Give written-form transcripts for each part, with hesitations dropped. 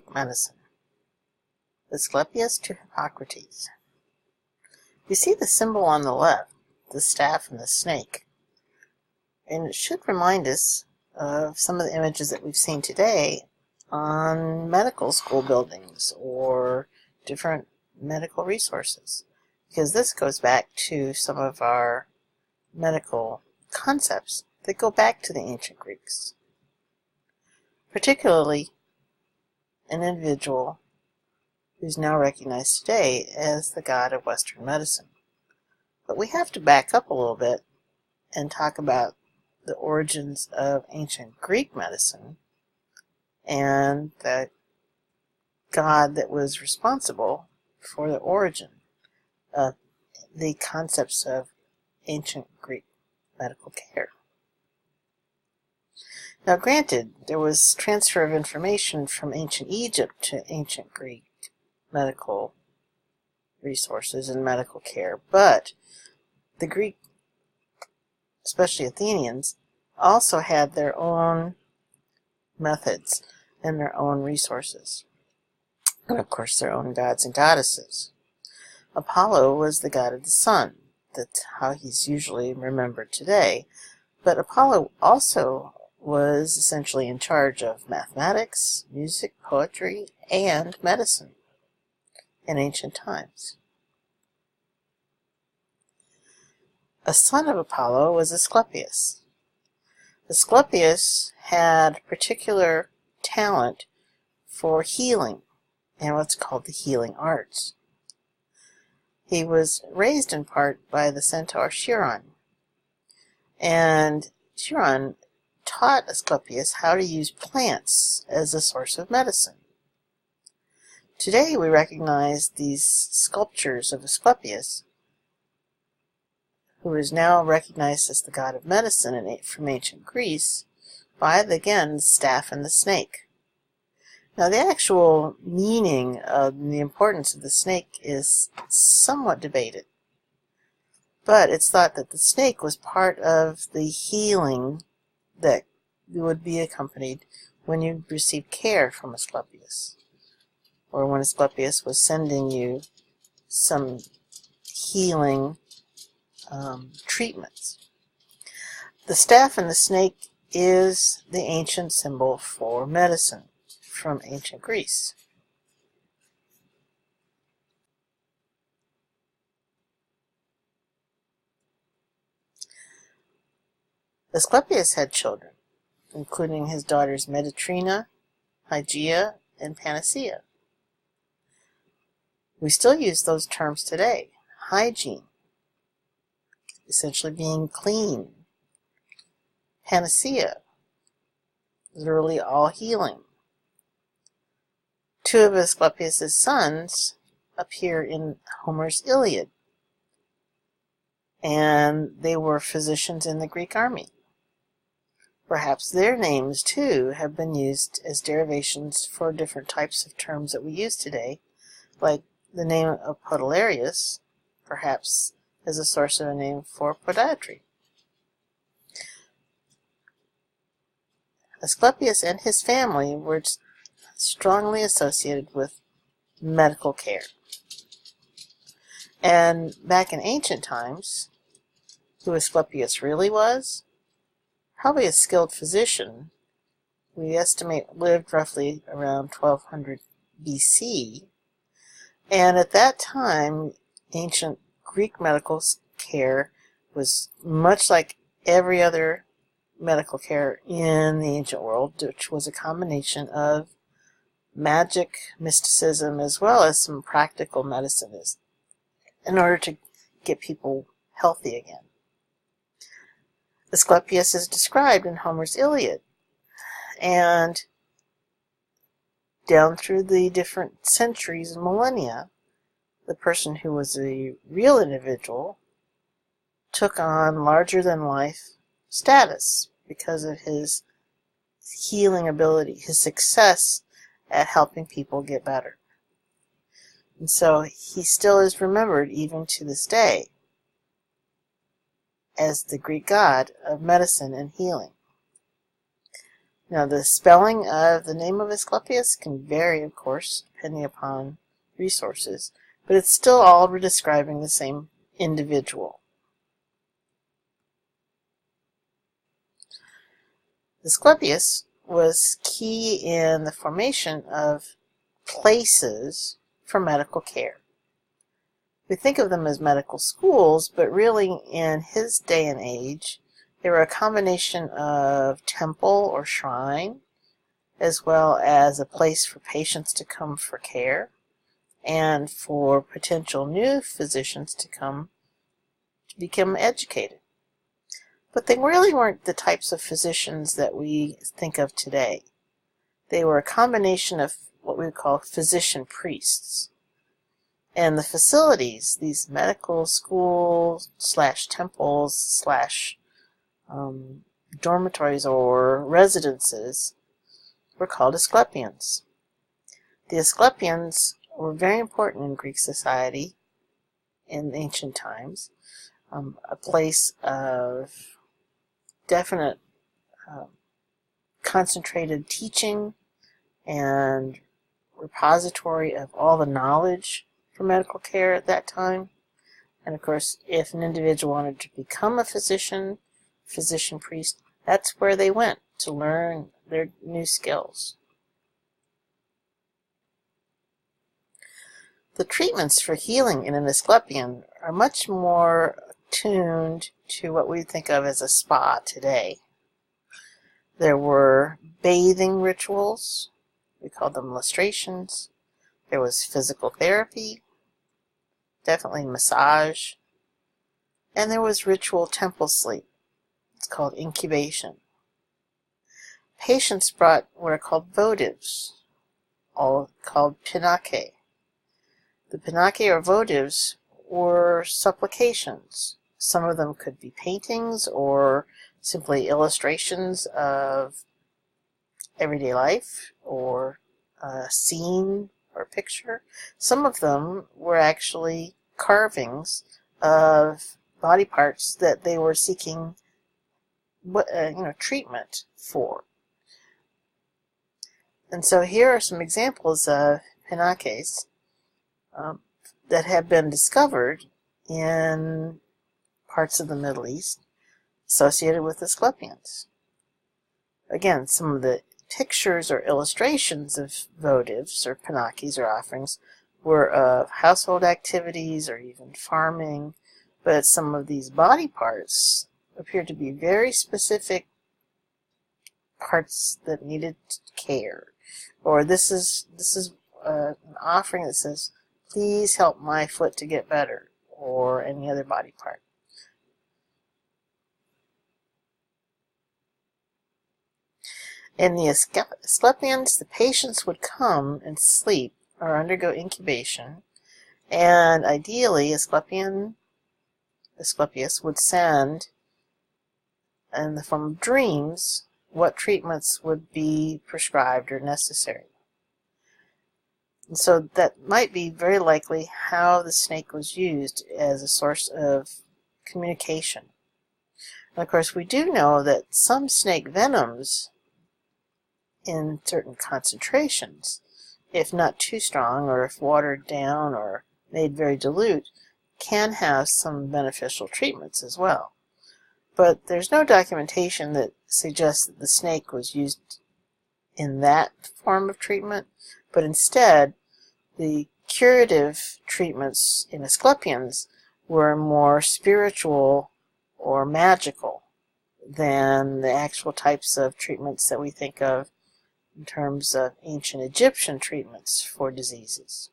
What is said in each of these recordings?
Greek medicine. Asclepius to Hippocrates. You see the symbol on the left, the staff and the snake, and it should remind us of some of the images that we've seen today on medical school buildings or different medical resources, because this goes back to some of our medical concepts that go back to the ancient Greeks, particularly an individual who's now recognized today as the god of Western medicine. But we have to back up a little bit and talk about the origins of ancient Greek medicine and the god that was responsible for the origin of the concepts of ancient Greek medical care. Now, granted, there was transfer of information from ancient Egypt to ancient Greek medical resources and medical care, but the Greek, especially Athenians, also had their own methods and their own resources, and of course their own gods and goddesses. Apollo was the god of the sun. That's how he's usually remembered today. But Apollo also was essentially in charge of mathematics, music, poetry, and medicine in ancient times. A son of Apollo was Asclepius. Asclepius had particular talent for healing and what's called the healing arts. He was raised in part by the centaur Chiron, and Chiron taught Asclepius how to use plants as a source of medicine. Today we recognize these sculptures of Asclepius, who is now recognized as the god of medicine from ancient Greece, by, again, the staff and the snake. Now, the actual meaning of the importance of the snake is somewhat debated, but it's thought that the snake was part of the healing that would be accompanied when you received care from Asclepius, or when Asclepius was sending you some healing treatments. The staff and the snake is the ancient symbol for medicine from ancient Greece. Asclepius had children, including his daughters Mediterrina, Hygeia, and Panacea. We still use those terms today. Hygiene, essentially being clean. Panacea, literally all healing. Two of Asclepius' sons appear in Homer's Iliad, and they were physicians in the Greek army. Perhaps their names, too, have been used as derivations for different types of terms that we use today, like the name of Podalirius, perhaps as a source of a name for podiatry. Asclepius and his family were strongly associated with medical care. And back in ancient times, who Asclepius really was? Probably a skilled physician. We estimate lived roughly around 1200 BC. And at that time, ancient Greek medical care was much like every other medical care in the ancient world, which was a combination of magic, mysticism, as well as some practical medicine in order to get people healthy again. Asclepius is described in Homer's Iliad, and down through the different centuries and millennia, the person who was a real individual took on larger-than-life status because of his healing ability, his success at helping people get better. And so he still is remembered even to this day as the Greek god of medicine and healing. Now, the spelling of the name of Asclepius can vary, of course, depending upon resources, but it's still all describing the same individual. Asclepius was key in the formation of places for medical care. We think of them as medical schools, but really in his day and age, they were a combination of temple or shrine, as well as a place for patients to come for care, and for potential new physicians to come to become educated. But they really weren't the types of physicians that we think of today. They were a combination of what we would call physician priests. And the facilities, these medical schools / temples / dormitories or residences, were called Asclepions. The Asclepions were very important in Greek society in ancient times, a place of definite concentrated teaching and repository of all the knowledge for medical care at that time. And of course, if an individual wanted to become a physician priest, that's where they went to learn their new skills. The treatments for healing in an Asclepion are much more tuned to what we think of as a spa today. There were bathing rituals, we called them lustrations. There was physical therapy, definitely massage, and there was ritual temple sleep. It's called incubation. Patients brought what are called votives, all called pinake. The pinake or votives were supplications. Some of them could be paintings or simply illustrations of everyday life or a scene or picture. Some of them were actually carvings of body parts that they were seeking treatment for. And so here are some examples of pinakes that have been discovered in parts of the Middle East associated with Asclepions. Again, some of the pictures or illustrations of votives or pinakes or offerings were of household activities or even farming, but some of these body parts appear to be very specific parts that needed care. Or this is an offering that says, "Please help my foot to get better," or any other body part. In the Asclepions, the patients would come and sleep or undergo incubation, and ideally Asclepius would send, in the form of dreams, what treatments would be prescribed or necessary. And so that might be very likely how the snake was used as a source of communication. And of course, we do know that some snake venoms, in certain concentrations, if not too strong or if watered down or made very dilute, can have some beneficial treatments as well. But there's no documentation that suggests that the snake was used in that form of treatment, but instead the curative treatments in Asclepions were more spiritual or magical than the actual types of treatments that we think of in terms of ancient Egyptian treatments for diseases.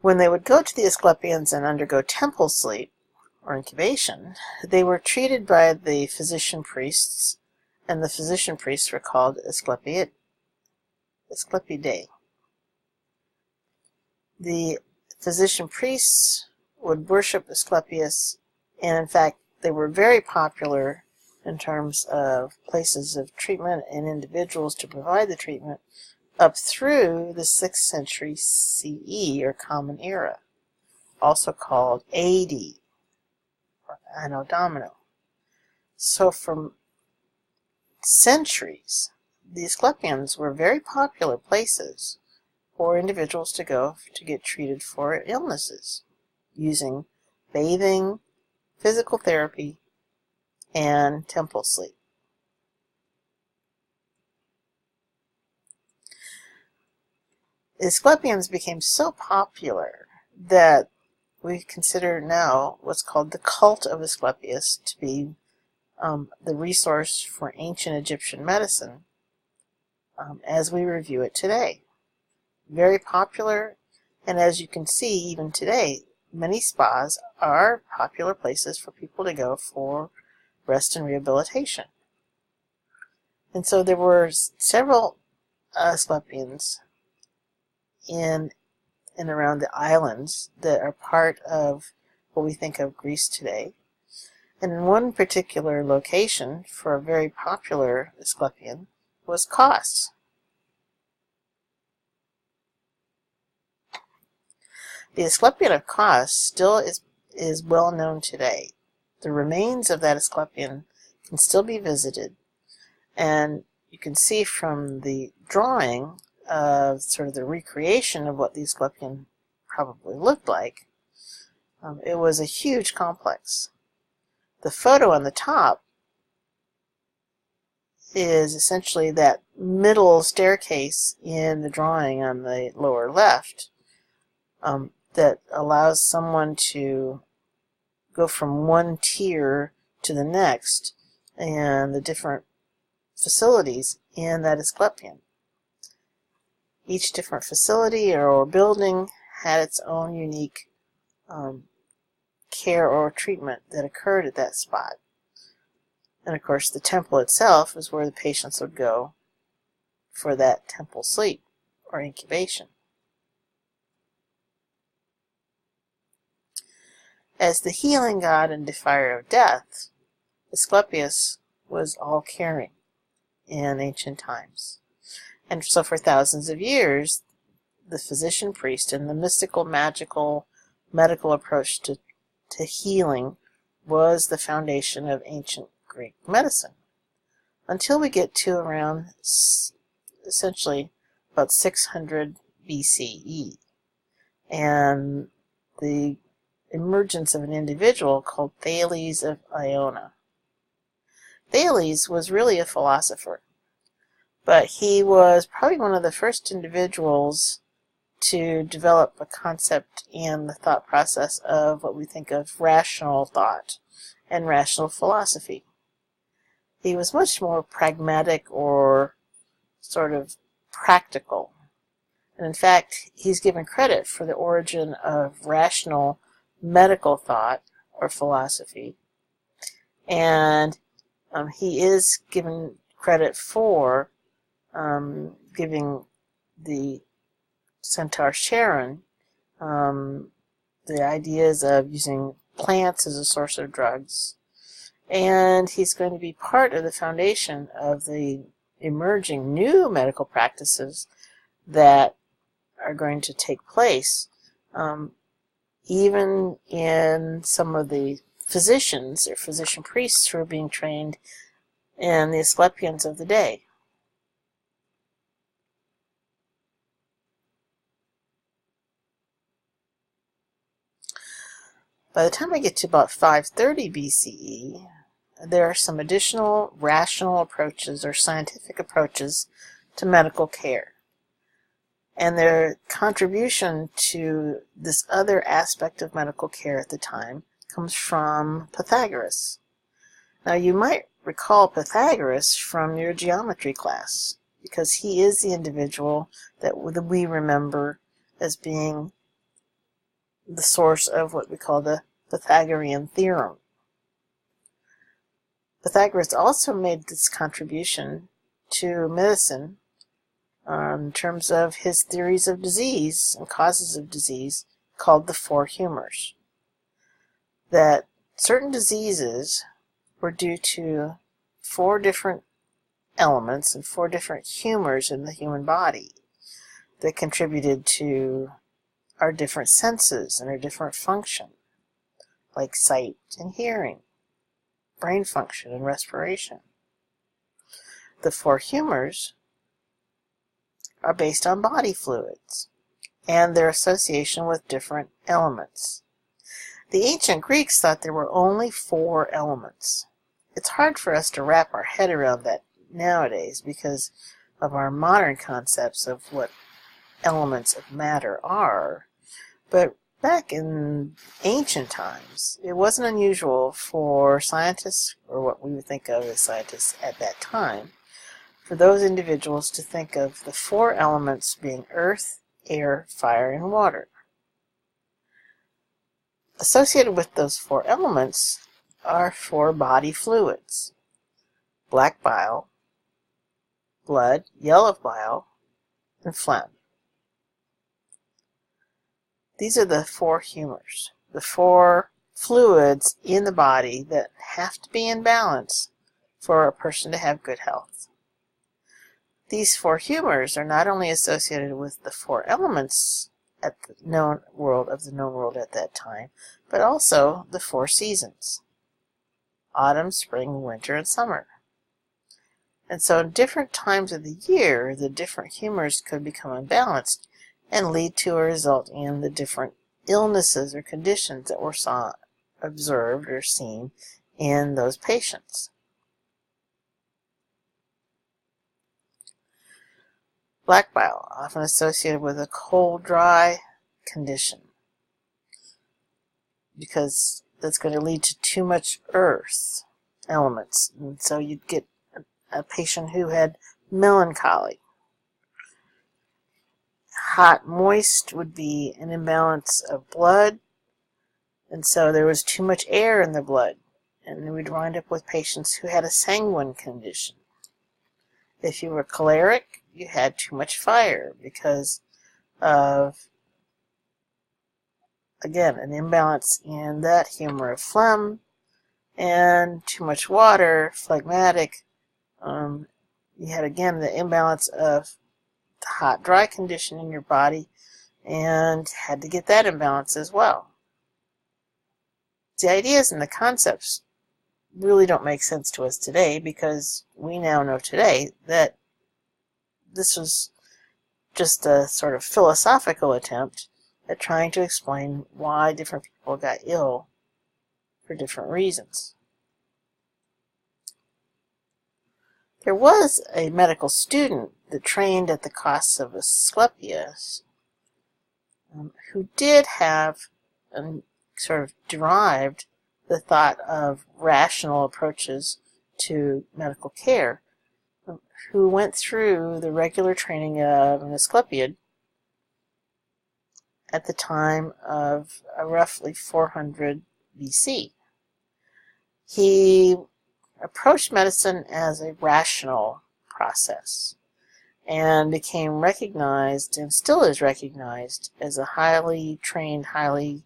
When they would go to the Asclepions and undergo temple sleep or incubation, they were treated by the physician priests, and the physician priests were called Asclepidae. The physician priests would worship Asclepius, and in fact they were very popular in terms of places of treatment and individuals to provide the treatment up through the 6th century CE, or Common Era, also called AD, or Anno Domino. So for centuries, the Asclepians were very popular places for individuals to go to get treated for illnesses, using bathing, physical therapy, and temple sleep. The Asclepians became so popular that we consider now what's called the cult of Asclepius to be the resource for ancient Egyptian medicine as we review it today. Very popular, and as you can see, even today, many spas are popular places for people to go for rest and rehabilitation. And so there were several Asclepians in and around the islands that are part of what we think of Greece today. And in one particular location for a very popular Asclepian was Kos. The Asclepian of Kos still is well known today. The remains of that Asclepian can still be visited, and you can see from the drawing of sort of the recreation of what the Asclepian probably looked like. It was a huge complex. The photo on the top is essentially that middle staircase in the drawing on the lower left that allows someone to go from one tier to the next and the different facilities in that Asclepian. Each different facility or building had its own unique care or treatment that occurred at that spot. And of course the temple itself is where the patients would go for that temple sleep or incubation. As the healing god and defier of death, Asclepius was all-caring in ancient times. And so for thousands of years, the physician-priest and the mystical, magical, medical approach to healing was the foundation of ancient Greek medicine. Until we get to around essentially about 600 BCE. And the emergence of an individual called Thales of Iona. Thales was really a philosopher, but he was probably one of the first individuals to develop a concept and the thought process of what we think of rational thought and rational philosophy. He was much more pragmatic or sort of practical. And in fact, he's given credit for the origin of rational medical thought or philosophy. And he is given credit for giving the centaur Charon the ideas of using plants as a source of drugs. And he's going to be part of the foundation of the emerging new medical practices that are going to take place, even in some of the physicians or physician priests who are being trained in the Asclepians of the day. By the time I get to about 530 BCE, there are some additional rational approaches or scientific approaches to medical care. And their contribution to this other aspect of medical care at the time comes from Pythagoras. Now you might recall Pythagoras from your geometry class, because he is the individual that we remember as being the source of what we call the Pythagorean theorem. Pythagoras also made this contribution to medicine in terms of his theories of disease and causes of disease called the four humors. That certain diseases were due to four different elements and four different humors in the human body that contributed to our different senses and our different function. like sight and hearing, brain function and respiration. The four humors are based on body fluids and their association with different elements. The ancient Greeks thought there were only 4 elements. It's hard for us to wrap our head around that nowadays because of our modern concepts of what elements of matter are. But back in ancient times, it wasn't unusual for scientists, or what we would think of as scientists at that time, for those individuals to think of the 4 elements being earth, air, fire, and water. Associated with those 4 elements are 4 body fluids: black bile, blood, yellow bile, and phlegm. These are the 4 humors, the 4 fluids in the body that have to be in balance for a person to have good health. These 4 humors are not only associated with the 4 elements at the known world at that time, but also the 4 seasons: autumn, spring, winter, and summer. And so in different times of the year, the different humors could become unbalanced and lead to or result in the different illnesses or conditions that were observed or seen in those patients. Black bile, often associated with a cold, dry condition, because that's going to lead to too much earth elements. And so you'd get a patient who had melancholy. Hot, moist would be an imbalance of blood, and so there was too much air in the blood, and we'd wind up with patients who had a sanguine condition. If you were choleric, you had too much fire because of, again, an imbalance in that humor of phlegm, and too much water, phlegmatic. You had, again, the imbalance of the hot, dry condition in your body, and had to get that imbalance as well. The ideas and the concepts really don't make sense to us today, because we now know today that this was just a sort of philosophical attempt at trying to explain why different people got ill for different reasons. There was a medical student that trained at the costs of Asclepius, who did have sort of derived the thought of rational approaches to medical care, who went through the regular training of an Asclepiad at the time of roughly 400 BC. He approached medicine as a rational process and became recognized, and still is recognized, as a highly trained, highly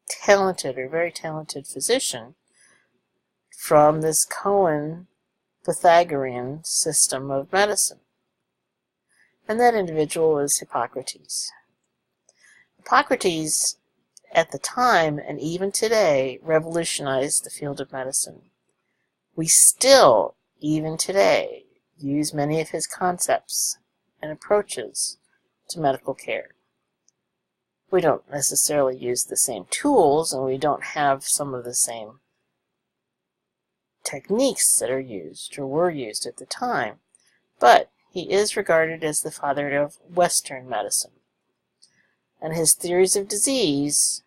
talented, or very talented physician from this Cohen Pythagorean system of medicine. And that individual was Hippocrates. Hippocrates, at the time and even today, revolutionized the field of medicine. We still, even today, use many of his concepts and approaches to medical care. We don't necessarily use the same tools, and we don't have some of the same techniques that are used or were used at the time, but he is regarded as the father of Western medicine. And his theories of disease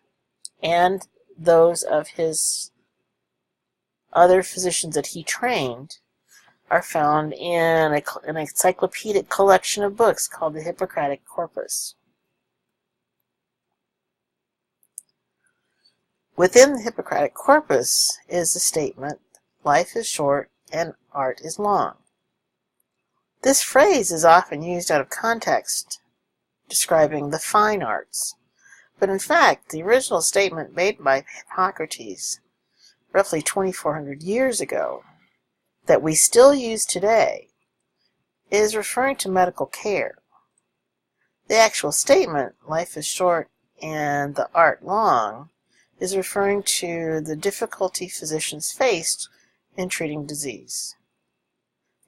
and those of his other physicians that he trained are found in an encyclopedic collection of books called the Hippocratic Corpus. Within the Hippocratic Corpus is the statement, "Life is short and art is long." This phrase is often used out of context, describing the fine arts. But in fact, the original statement made by Hippocrates roughly 2,400 years ago, that we still use today, is referring to medical care. The actual statement, "Life is short and the art long," is referring to the difficulty physicians faced in treating disease.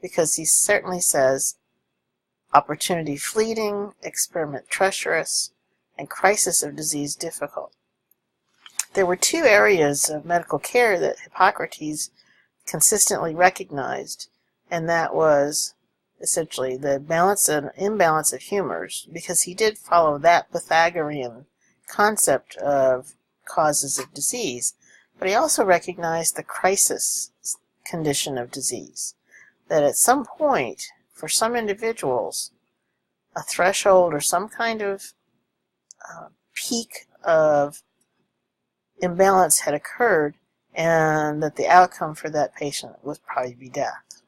Because he certainly says, opportunity fleeting, experiment treacherous, and crisis of disease difficult. There were two areas of medical care that Hippocrates consistently recognized, and that was essentially the balance and imbalance of humors, because he did follow that Pythagorean concept of causes of disease, but he also recognized the crisis condition of disease, that at some point, for some individuals, a threshold or some kind of peak of imbalance had occurred, and that the outcome for that patient would probably be death.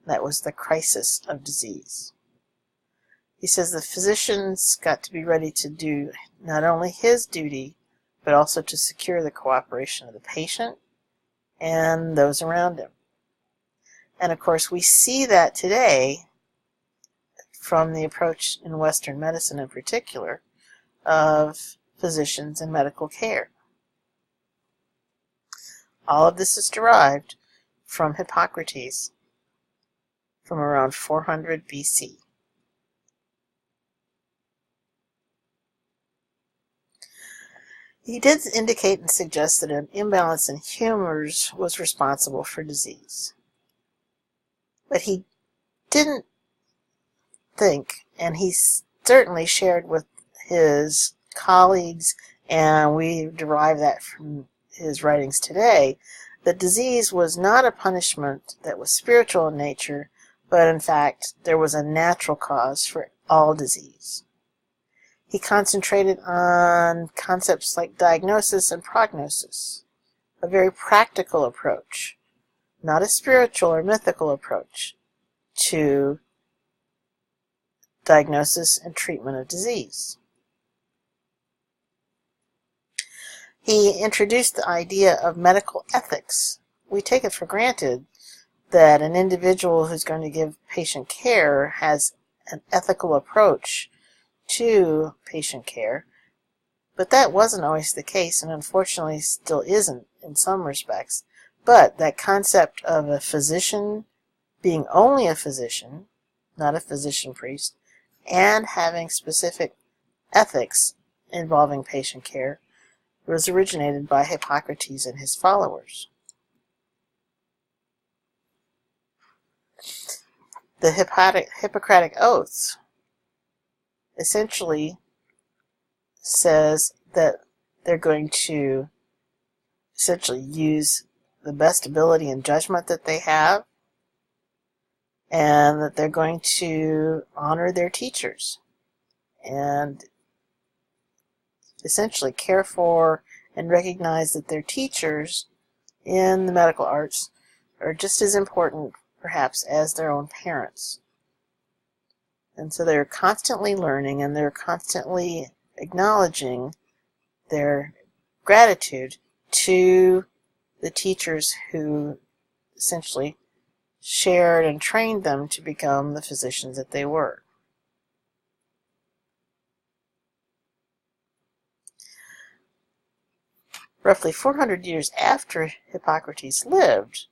That was the crisis of disease. He says the physician's got to be ready to do not only his duty, but also to secure the cooperation of the patient and those around him. And of course, we see that today from the approach in Western medicine in particular of physicians and medical care. All of this is derived from Hippocrates from around 400 BC. He did indicate and suggest that an imbalance in humors was responsible for disease. But he didn't think, and he certainly shared with his colleagues, and we derive that from his writings today, that disease was not a punishment that was spiritual in nature, but in fact there was a natural cause for all disease. He concentrated on concepts like diagnosis and prognosis, a very practical approach, not a spiritual or mythical approach to diagnosis and treatment of disease. He introduced the idea of medical ethics. We take it for granted that an individual who's going to give patient care has an ethical approach to patient care, but that wasn't always the case, and unfortunately still isn't in some respects. But that concept of a physician being only a physician, not a physician priest, and having specific ethics involving patient care was originated by Hippocrates and his followers. The Hippocratic Oath essentially says that they're going to essentially use the best ability and judgment that they have, and that they're going to honor their teachers and essentially care for and recognize that their teachers in the medical arts are just as important, perhaps, as their own parents. And so they're constantly learning, and they're constantly acknowledging their gratitude to the teachers who essentially shared and trained them to become the physicians that they were. Roughly 400 years after Hippocrates lived,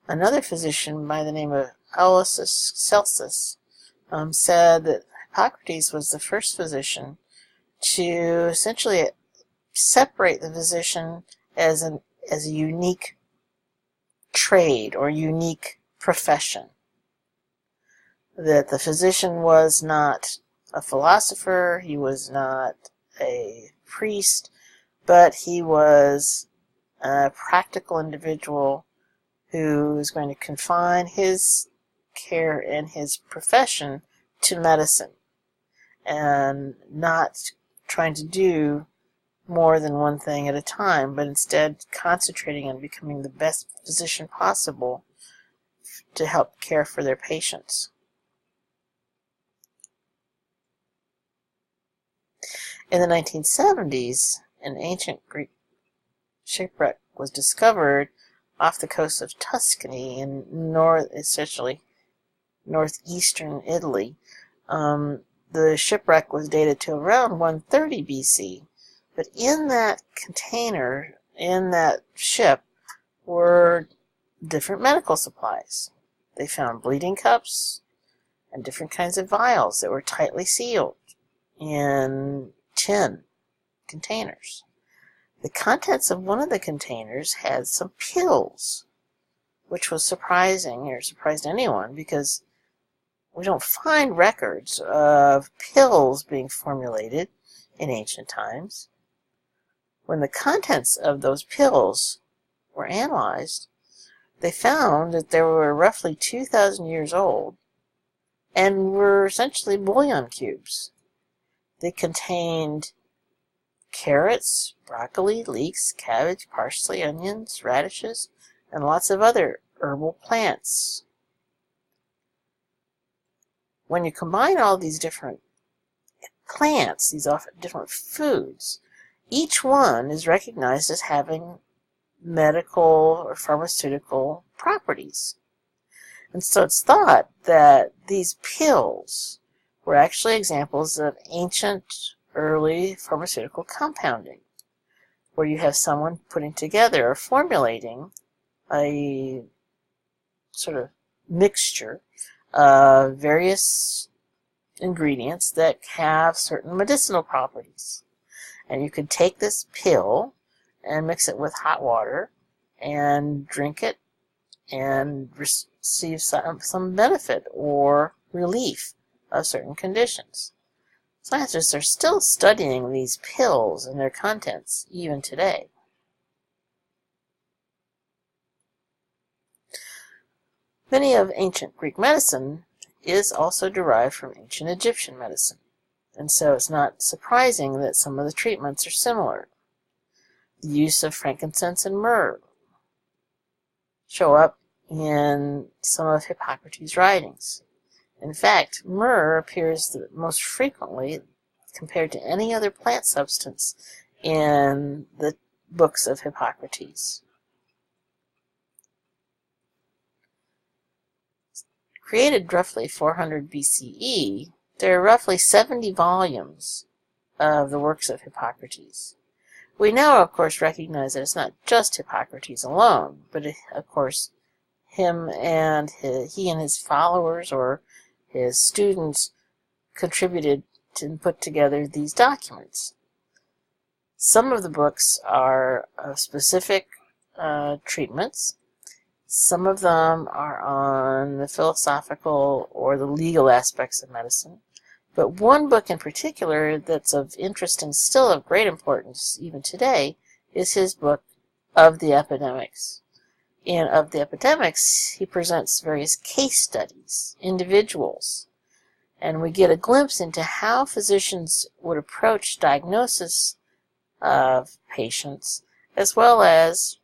another physician by the name of Aulus Celsus said that Hippocrates was the first physician to essentially separate the physician as a unique trade or unique profession. That the physician was not a philosopher, he was not a priest, but he was a practical individual who is going to confine his care and his profession to medicine and not trying to do more than one thing at a time, but instead concentrating on becoming the best physician possible to help care for their patients. In the 1970s, an ancient Greek shipwreck was discovered off the coast of Tuscany in essentially northeastern Italy. The shipwreck was dated to around 130 BC, But in that container, in that ship, were different medical supplies. They found bleeding cups and different kinds of vials that were tightly sealed in tin containers. The contents of one of the containers had some pills, which was surprising, or surprised anyone, because we don't find records of pills being formulated in ancient times. When the contents of those pills were analyzed, they found that they were roughly 2,000 years old and were essentially bouillon cubes. They contained carrots, broccoli, leeks, cabbage, parsley, onions, radishes, and lots of other herbal plants. When you combine all these different plants, these often different foods, each one is recognized as having medical or pharmaceutical properties. And so it's thought that these pills were actually examples of ancient, early pharmaceutical compounding, where you have someone putting together or formulating a sort of mixture of various ingredients that have certain medicinal properties. And you could take this pill and mix it with hot water and drink it and receive some benefit or relief of certain conditions. Scientists are still studying these pills and their contents even today. Many of ancient Greek medicine is also derived from ancient Egyptian medicine, and so it's not surprising that some of the treatments are similar. The use of frankincense and myrrh show up in some of Hippocrates' writings. In fact, myrrh appears the most frequently compared to any other plant substance in the books of Hippocrates. Created roughly 400 BCE, there are roughly 70 volumes of the works of Hippocrates. We now, of course, recognize that it's not just Hippocrates alone, but, of course, he and his followers or his students contributed to put together these documents. Some of the books are specific treatments. Some of them are on the philosophical or the legal aspects of medicine. But one book in particular that's of interest and still of great importance even today is his book Of the Epidemics. In Of the Epidemics, he presents various case studies, individuals, and we get a glimpse into how physicians would approach diagnosis of patients, as well as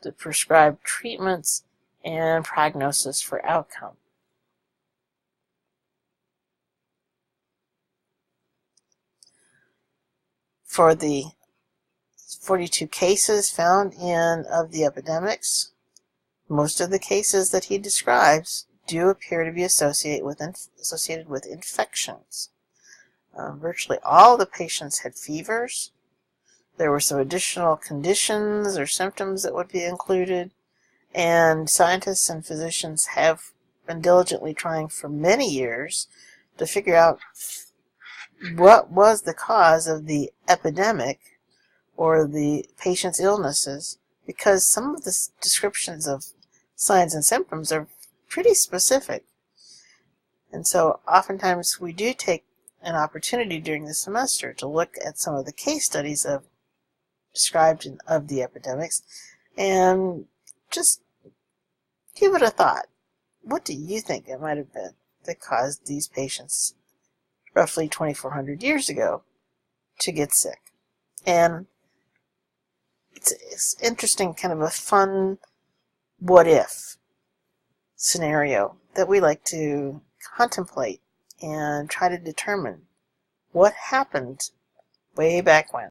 the prescribed treatments and prognosis for outcome. For the 42 cases found in Of the Epidemics, most of the cases that he describes do appear to be associated with infections. Virtually all the patients had fevers. There were some additional conditions or symptoms that would be included, and scientists and physicians have been diligently trying for many years to figure out what was the cause of the epidemic or the patient's illnesses, because some of the descriptions of signs and symptoms are pretty specific. And so oftentimes we do take an opportunity during the semester to look at some of the case studies described Of the Epidemics and just give it a thought. What do you think it might have been that caused these patients roughly 2,400 years ago to get sick? And it's interesting, kind of a fun what-if scenario that we like to contemplate and try to determine what happened way back when.